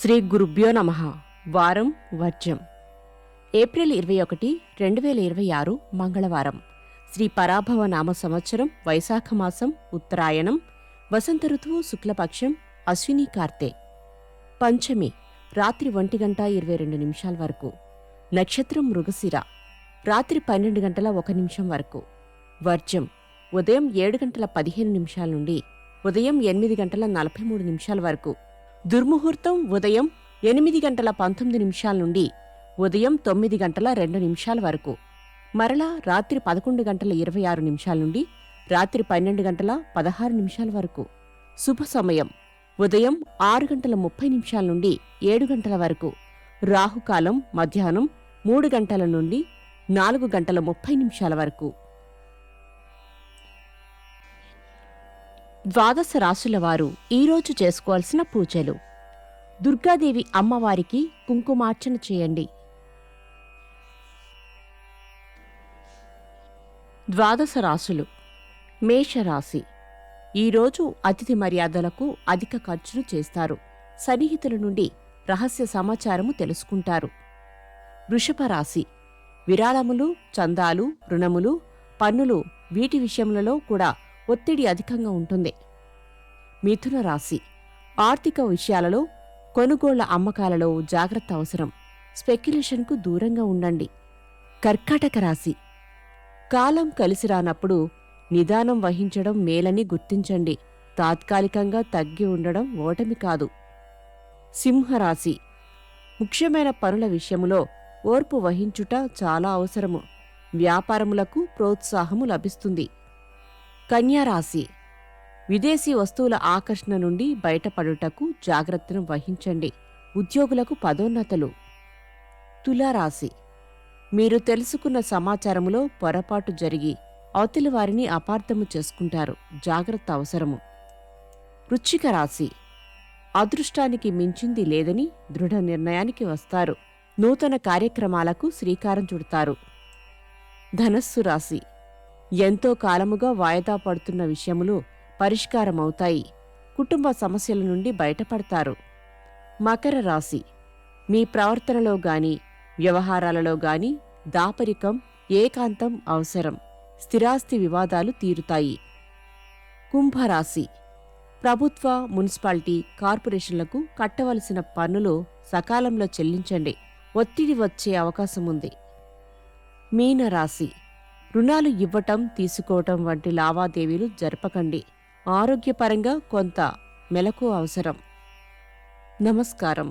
శ్రీ గురుభ్యో నమః. వారం వర్జం. ఏప్రిల్ 21, 2026 మంగళవారం. శ్రీ పరాభవ నామ సంవత్సరం వైశాఖమాసం ఉత్తరాయణం వసంత ఋతువు శుక్లపక్షం అశ్విని కార్తె. పంచమి రాత్రి 1:22 వరకు. నక్షత్రం మృగశిర. రాత్రి 12:01 వరకు. వర్జం ఉదయం 7:15 నుండి ఉదయం 8:43 వరకు. దుర్ముహూర్తం ఉదయం 8:19 నుండి ఉదయం 9:02 వరకు. మరలా రాత్రి 11:26 నుండి రాత్రి 12:16 వరకు. శుభ సమయం ఉదయం 6:30 నుండి 7 గంటల వరకు. రాహుకాలం మధ్యాహ్నం 3 గంటల నుండి 4:30 వరకు. ద్వాదశ రాశుల వారు ఈరోజు చేసుకోవాల్సిన పూజలు. దుర్గాదేవి అమ్మవారికి కుంకుమార్చన చేయండి. ద్వాదశ రాశులు. మేషరాశి. ఈరోజు అతిథి మర్యాదలకు అధిక ఖర్చులు చేస్తారు. సన్నిహితుల నుండి రహస్య సమాచారము తెలుసుకుంటారు. వృషభ రాశి. విరాళములు, చందాలు, రుణములు, పన్నులు వీటి విషయములలో కూడా ఒత్తిడి అధికంగా ఉంటుంది. మిథున రాశి. ఆర్థిక విషయాలలో కొనుగోళ్ల అమ్మకాలలో జాగ్రత్త అవసరం. స్పెక్యులేషన్కు దూరంగా ఉండండి. కర్కాటక రాశి. కాలం కలిసి రానప్పుడు నిదానం వహించడం మేలని గుర్తించండి. తాత్కాలికంగా తగ్గి ఉండడం ఓటమి కాదు. సింహరాశి. ముఖ్యమైన పనుల విషయములో ఓర్పు వహించుట చాలా అవసరము. వ్యాపారములకు ప్రోత్సాహము లభిస్తుంది. కన్యారాశి. విదేశీ వస్తువుల ఆకర్షణ నుండి బయటపడుటకు జాగ్రత్తను వహించండి. ఉద్యోగులకు పదోన్నతులు. తులారాశి. మీరు తెలుసుకున్న సమాచారములో పొరపాటు జరిగి అవతలి వారిని అపార్థము చేసుకుంటారు. జాగ్రత్త అవసరము. వృశ్చిక రాశి. అదృష్టానికి మించింది లేదని దృఢ నిర్ణయానికి వస్తారు. నూతన కార్యక్రమాలకు శ్రీకారం చుడతారు. ధనస్సు రాశి. ఎంతో కాలముగా వాయిదా పడుతున్న విషయములు పరిష్కారమవుతాయి. కుటుంబ సమస్యల నుండి బయటపడతారు. మకర రాశి. మీ ప్రవర్తనలో గాని వ్యవహారాలలో గాని దాపరికం, ఏకాంతం అవసరం. స్థిరాస్తి వివాదాలు తీరుతాయి. కుంభరాశి. ప్రభుత్వ, మున్సిపాలిటీ, కార్పొరేషన్లకు కట్టవలసిన పన్నులు సకాలంలో చెల్లించండి. ఒత్తిడి వచ్చే అవకాశముంది. మీనరాశి. రుణాలు ఇవ్వటం, తీసుకోవటం వంటి లావాదేవీలు జరపకండి. ఆరోగ్యపరంగా కొంత మెలకు అవసరం. నమస్కారం.